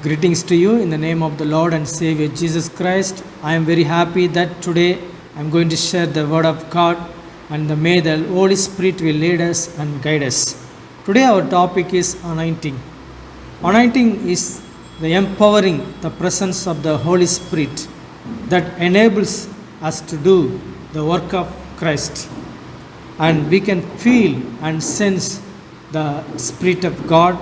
Greetings to you in the name of the Lord and Savior Jesus Christ. I am very happy that today I am going to share the Word of God and may the Holy Spirit will lead us and guide us. Today our topic is anointing. Anointing is the empowering the presence of the Holy Spirit that enables us to do the work of Christ. And we can feel and sense the Spirit of God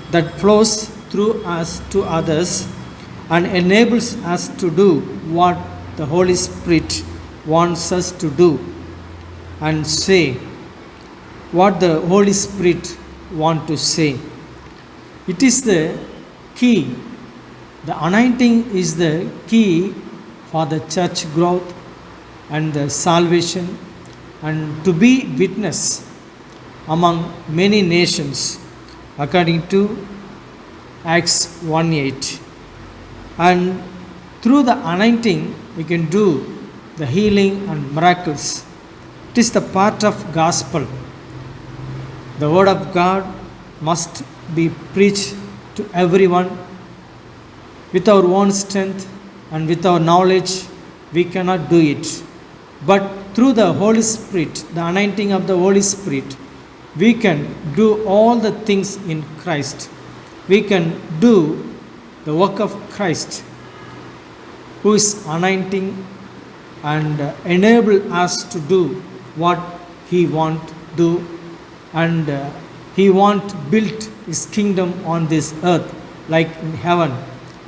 that flows through us to others and enables us to do what the Holy Spirit wants us to do and say what the Holy Spirit wants to say. It is the key. The anointing is the key for the church growth and the salvation and to be witness among many nations according to Acts 1:8. And through the anointing we can do the healing and miracles. It is the part of gospel. The word of God must be preached to everyone. With our own strength and with our knowledge we cannot do it. But through the Holy Spirit, the anointing of the Holy Spirit, we can do all the things in Christ. We can do the work of Christ, who is anointing and enable us to do what He want to do, and He want build His kingdom on this earth like in heaven,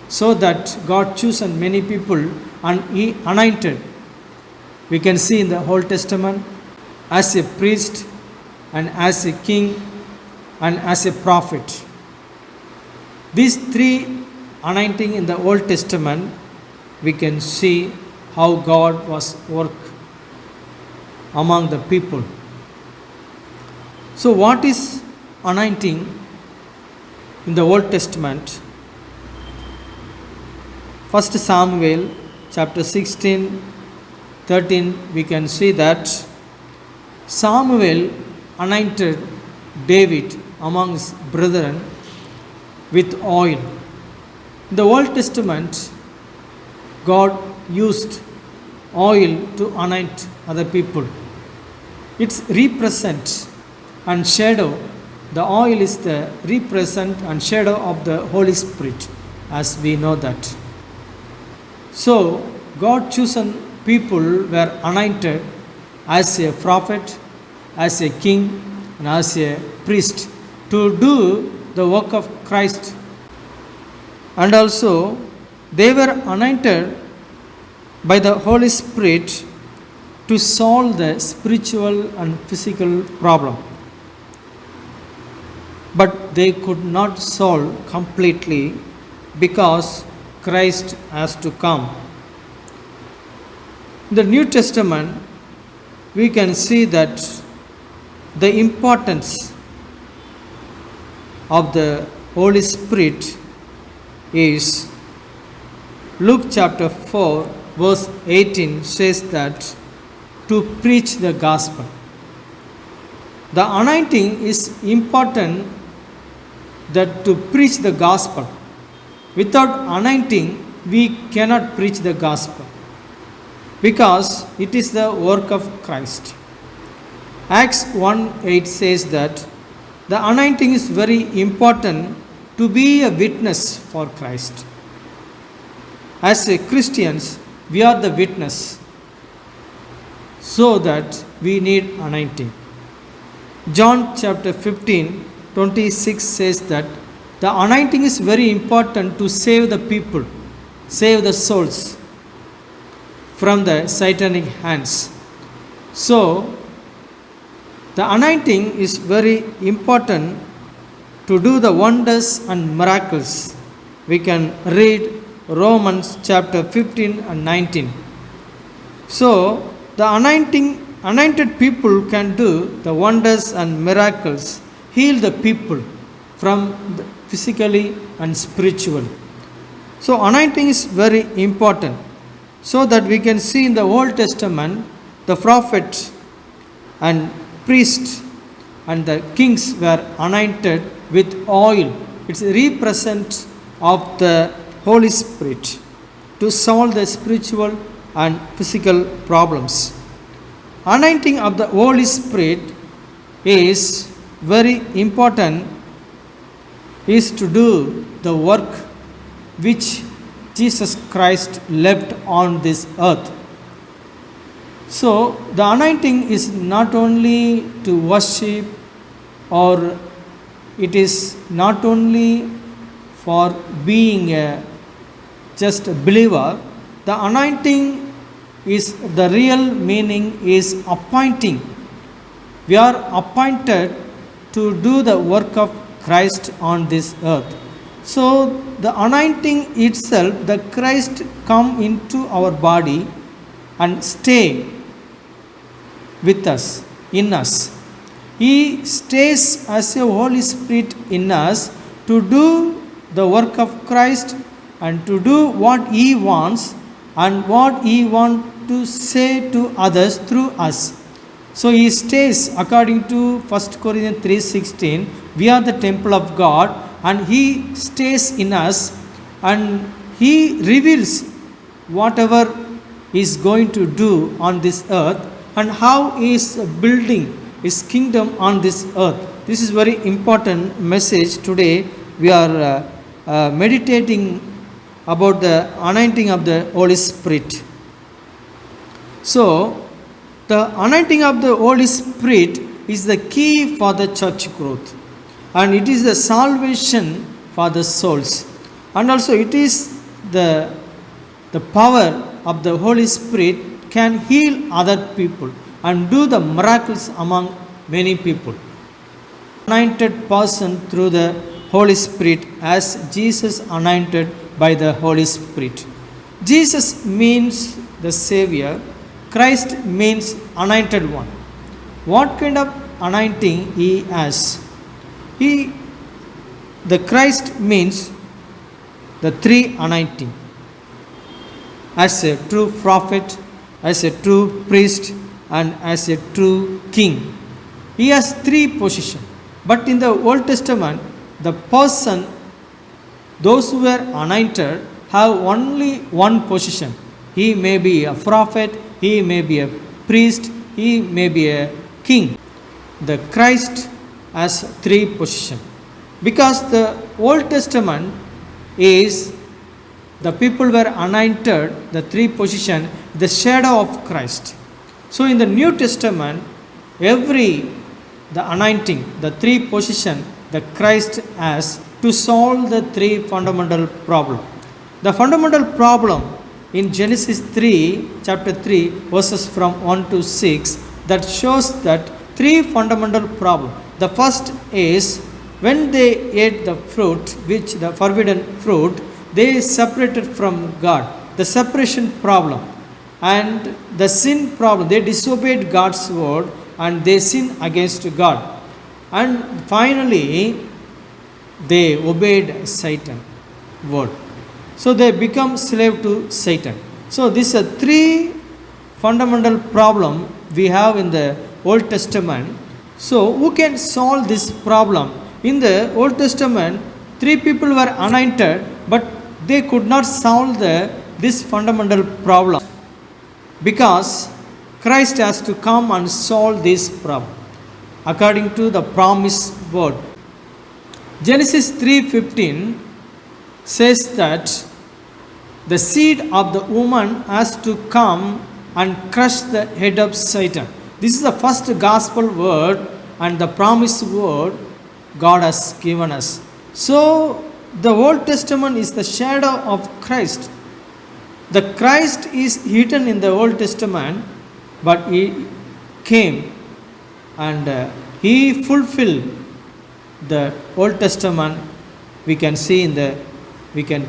so that God chosen many people and He anointed. We can see in the Old Testament as a priest and as a king and as a prophet. These three anointing in the Old Testament, we can see how God was work among the people. So what is anointing in the Old Testament? 1 Samuel chapter 16:13, we can see that Samuel anointed David among his brethren with oil. In the Old Testament, God used oil to anoint other people. It's represent and shadow. The oil is the represent and shadow of the Holy Spirit, as we know that. So, God chosen people were anointed as a prophet, as a king, and as a priest to do the work of Christ. And also they were anointed by the Holy Spirit to solve the spiritual and physical problem. But they could not solve completely because Christ has to come. In the New Testament, we can see that the importance of the Holy Spirit is Luke chapter 4 verse 18 says that to preach the gospel. The anointing is important that to preach the gospel. Without anointing we cannot preach the gospel because it is the work of Christ. Acts 1:8 says that the anointing is very important to be a witness for Christ. As a Christians, we are the witness, so that we need anointing. John chapter 15:26 says that the anointing is very important to save the people, save the souls from the satanic hands. So, the anointing is very important to do the wonders and miracles. We can read Romans chapter 15 and 19. So, the anointed people can do the wonders and miracles, heal the people from the physically and spiritually. So, anointing is very important. So that we can see in the Old Testament, the prophet and priest and the kings were anointed with oil It's a represent of the Holy Spirit to solve the spiritual and physical problems. Anointing of the Holy Spirit is very important, is to do the work which Jesus Christ left on this earth. So the anointing is not only to worship, or it is not only for being just a believer. The anointing is, the real meaning is appointing. We are appointed to do the work of Christ on this earth. So the anointing itself, the Christ come into our body and stay with us, in us. He stays as a Holy Spirit in us to do the work of Christ and to do what He wants and what He wants to say to others through us. So He stays, according to 1 Corinthians 3:16, we are the temple of God and He stays in us and He reveals whatever He is going to do on this earth and how He is building His kingdom on this earth. This is very important message today. We are meditating about the anointing of the Holy Spirit. So, the anointing of the Holy Spirit is the key for the church growth, and it is the salvation for the souls, and also it is the power of the Holy Spirit can heal other people and do the miracles among many people. Anointed person through the Holy Spirit as Jesus anointed by the Holy Spirit. Jesus means the Savior. Christ means anointed one. What kind of anointing He has? The Christ means the three anointing. As a true prophet, as a true priest, and as a true king. He has three positions. But in the Old Testament, the person, those who were anointed, have only one position. He may be a prophet, he may be a priest, he may be a king. The Christ has three positions. Because the Old Testament is, the people were anointed, the three position, the shadow of Christ. So in the New Testament, the anointing, the three position, the Christ has to solve the three fundamental problem. The fundamental problem in Genesis 3, chapter 3, verses from 1 to 6, that shows that three fundamental problem. The first is, when they ate the fruit, which the forbidden fruit, they separated from God. The separation problem and the sin problem. They disobeyed God's word and they sinned against God. And finally, they obeyed Satan's word. So they become slave to Satan. So these are three fundamental problem we have in the Old Testament. So who can solve this problem? In the Old Testament, three people were anointed, but they could not solve this fundamental problem, because Christ has to come and solve this problem according to the promised word. Genesis 3:15 says that the seed of the woman has to come and crush the head of Satan. This is the first gospel word and the promised word God has given us. So the Old Testament is the shadow of Christ. The Christ is hidden in the Old Testament, but He came and He fulfilled the Old Testament. We can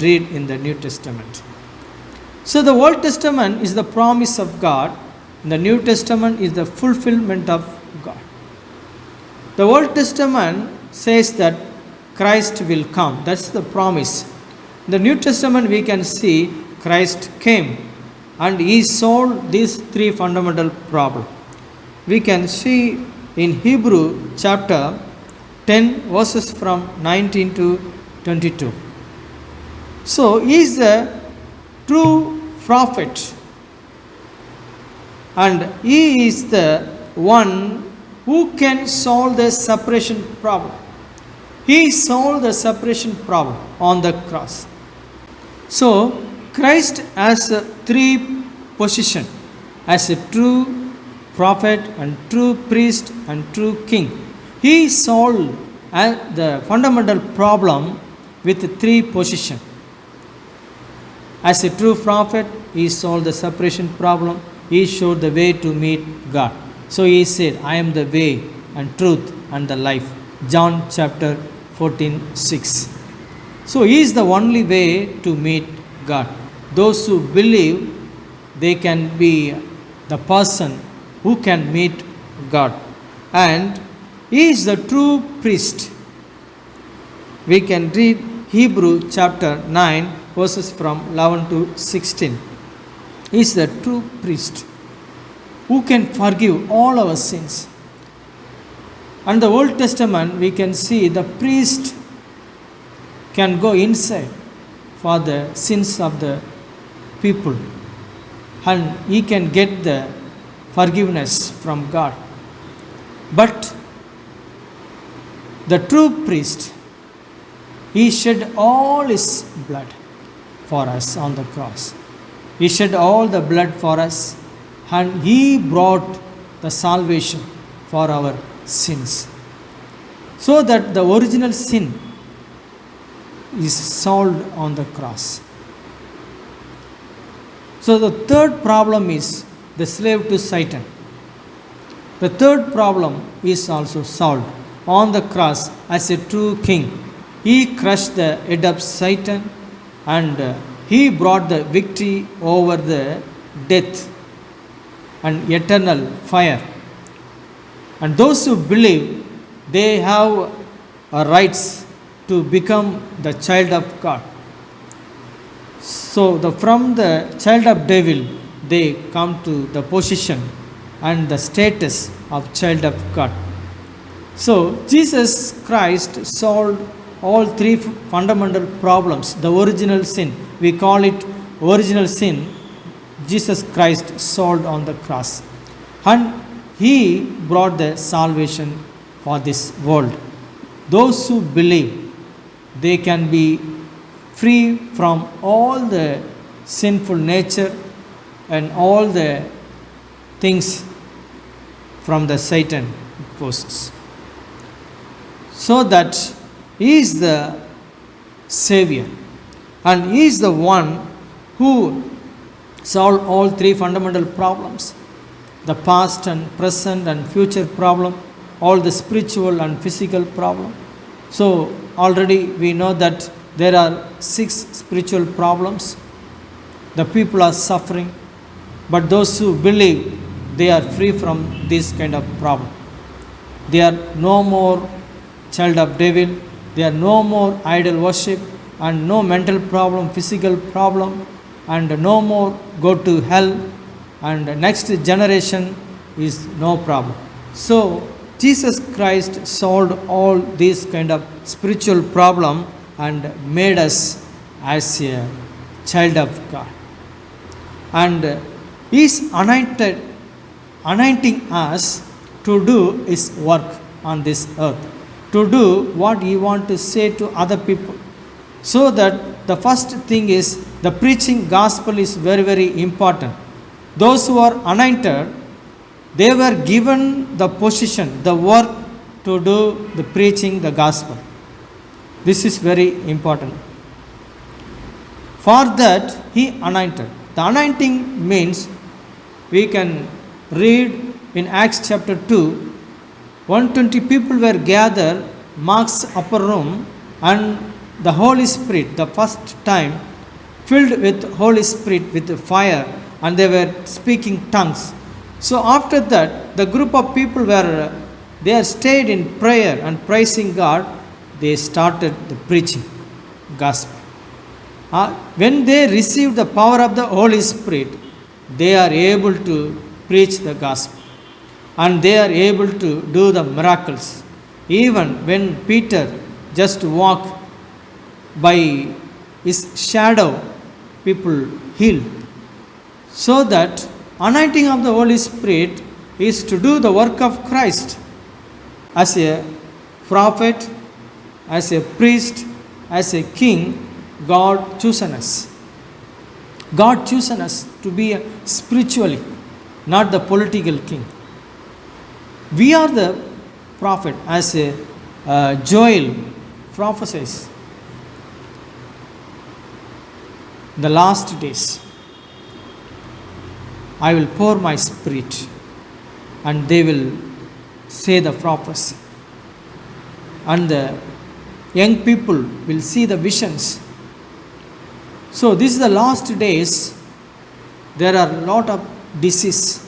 read in the New Testament. So the Old Testament is the promise of God, and the New Testament is the fulfillment of God. The Old Testament says that Christ will come. That's the promise. In the New Testament we can see Christ came and He solved these three fundamental problems. We can see in Hebrew chapter 10 verses from 19 to 22. So he is the true prophet, and he is the one who can solve the separation problem. He solved the separation problem on the cross. So Christ has a three position as a true prophet and true priest and true king. He solved the fundamental problem with three position. As a true prophet, he solved the separation problem. He showed the way to meet God. So he said, I am the way and truth and the life. John chapter 14:6. So he is the only way to meet God. Those who believe, they can be the person who can meet God. And he is the true priest. We can read Hebrew chapter 9 verses from 11 to 16. He is the true priest who can forgive all our sins. And the Old Testament, we can see the priest can go inside for the sins of the people, and he can get the forgiveness from God. But the true priest, he shed all his blood for us on the cross. He shed all the blood for us, and he brought the salvation for our sins. So that the original sin is solved on the cross. So the third problem is the slave to Satan. The third problem is also solved on the cross as a true king. He crushed the head of Satan, and he brought the victory over the death and eternal fire. And those who believe, they have rights to become the child of God. So from the child of devil, they come to the position and the status of child of God. So Jesus Christ solved all three fundamental problems. The original sin, we call it original sin, Jesus Christ solved on the cross. And he brought the salvation for this world. Those who believe, they can be free from all the sinful nature and all the things from the Satan forces. So that he is the Savior, and he is the one who solved all three fundamental problems: the past and present and future problem, all the spiritual and physical problem. So already we know that there are 6 spiritual problems. The people are suffering, but those who believe, they are free from this kind of problem. They are no more child of devil, they are no more idol worship, and no mental problem, physical problem, and no more go to hell, and next generation is no problem. So Jesus Christ solved all these kind of spiritual problem and made us as a child of God. And he is anointing us to do his work on this earth, to do what he wants to say to other people. So that the first thing is the preaching gospel is very, very important. Those who are anointed, they were given the position, the work to do the preaching the gospel. This is very important. For that he anointed. The anointing means, we can read in Acts chapter 2, 120 people were gathered, Mark's upper room, and the Holy Spirit, the first time, filled with Holy Spirit with fire, and they were speaking tongues. So after that, the group of people they stayed in prayer and praising God. They started the preaching gospel. When they received the power of the Holy Spirit, they are able to preach the gospel, and they are able to do the miracles. Even when Peter just walked by his shadow people healed. So that anointing of the Holy Spirit is to do the work of Christ as a prophet, as a priest, as a king. God chosen us. God chosen us to be spiritually, not the political king. We are the prophet, as a Joel prophesies. In the last days, I will pour my spirit, and they will say the prophecy. And the young people will see the visions. So this is the last days. There are a lot of disease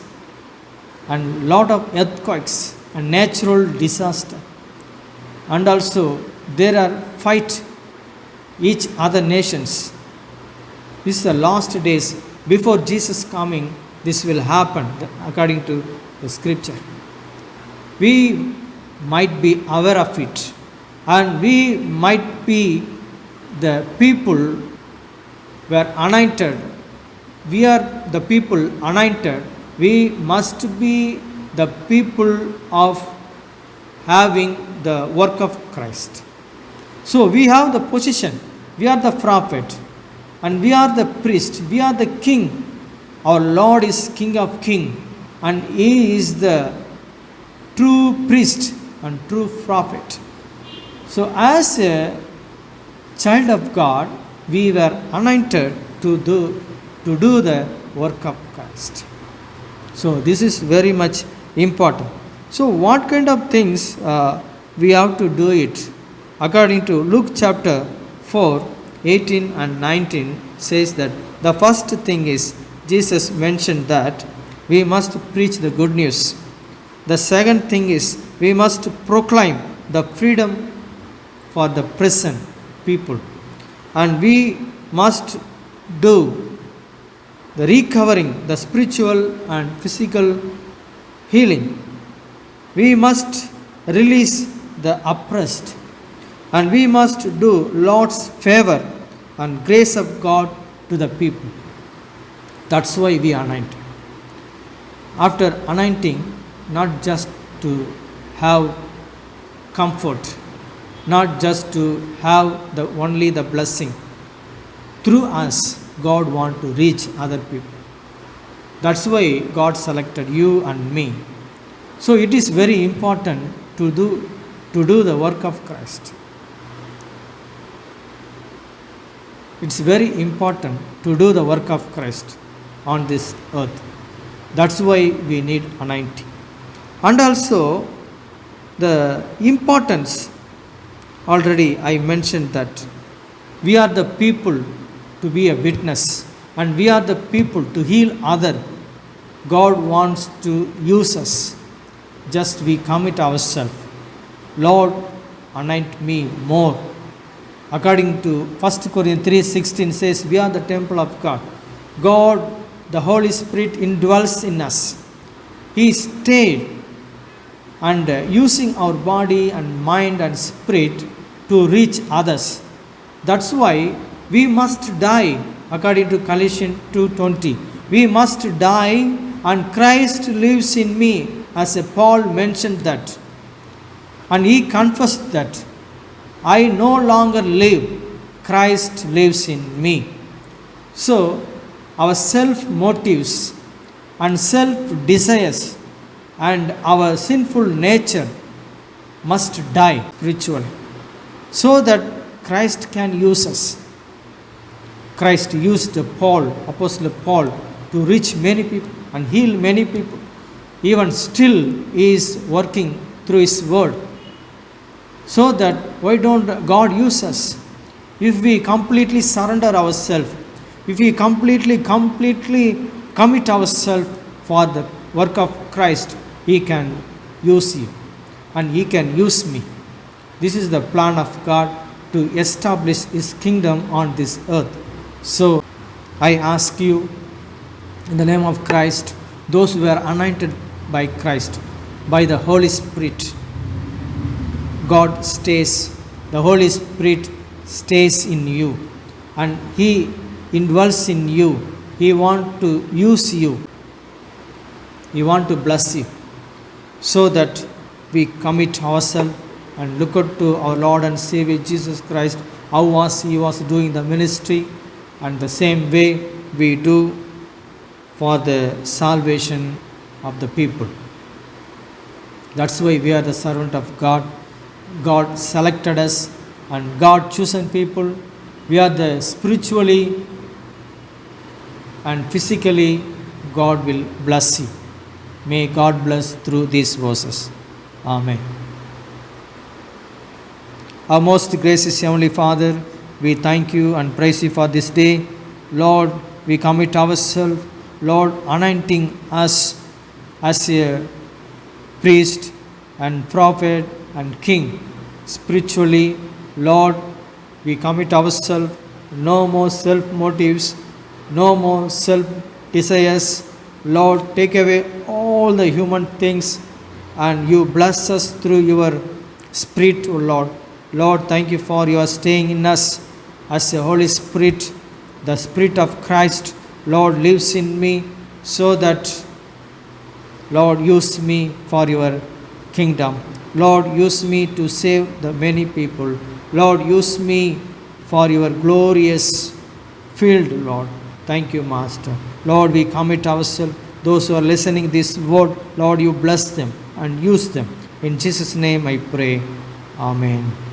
and lot of earthquakes and natural disaster, and also there are fight each other nations. This is the last days. Before Jesus coming, this will happen according to the scripture. We might be aware of it, and we might be the people were anointed. We are the people anointed. We must be the people of having the work of Christ. So we have the position. We are the prophet, and we are the priest. We are the king. Our Lord is King of Kings, and He is the true priest and true prophet. So as a child of God, we were anointed to do the work of Christ. So this is very much important. So what kind of things we have to do it? According to Luke chapter 4, 18 and 19 says that the first thing is Jesus mentioned that we must preach the good news. The second thing is we must proclaim the freedom for the prison people. And we must do the recovering, the spiritual and physical healing. We must release the oppressed, and we must do Lord's favor and grace of God to the people. That's why we anoint. After anointing, not just to have comfort, not just to have the only the blessing. Through us, God want to reach other people. That's why God selected you and me. So it is very important to do the work of Christ. It's very important to do the work of Christ on this earth. That's why we need anointing. And also the importance, already I mentioned that we are the people to be a witness, and we are the people to heal other. God wants to use us. Just we commit ourselves. Lord, anoint me more. According to 1 Corinthians 3:16 says, we are the temple of God. God, the Holy Spirit indwells in us. He stayed and using our body and mind and spirit to reach others. That's why we must die, according to Colossians 2:20. We must die, and Christ lives in me, as Paul mentioned that. And he confessed that I no longer live, Christ lives in me. So our self motives and self desires and our sinful nature must die spiritually, so that Christ can use us. Christ used Paul, Apostle Paul, to reach many people and heal many people. Even still, he is working through his word. So that why don't God use us? If we completely surrender ourselves, if we completely commit ourselves for the work of Christ, He can use you and He can use me. This is the plan of God to establish His kingdom on this earth. So I ask you, in the name of Christ, those who are anointed by Christ, by the Holy Spirit, God stays, the Holy Spirit stays in you and He indwells in you. He wants to use you. He wants to bless you so that we commit ourselves and look up to our Lord and Savior Jesus Christ, how He was doing the ministry, and the same way we do for the salvation of the people. That's why we are the servant of God. God selected us and God chosen people. We are the spiritually and physically, God will bless you. May God bless through these verses. Amen. Our most gracious Heavenly Father, we thank you and praise you for this day. Lord, we commit ourselves, Lord, anointing us as a priest and prophet and king. Spiritually, Lord, we commit ourselves. No more self motives, no more self desires. Lord, take away all the human things and you bless us through your Spirit, O Lord. Lord, thank you for your staying in us as a Holy Spirit. The Spirit of Christ, Lord, lives in me so that, Lord, use me for your kingdom. Lord, use me to save the many people. Lord, use me for your glorious field, Lord. Thank you, Master. Lord, we commit ourselves. Those who are listening this word, Lord, you bless them and use them. In Jesus' name I pray. Amen.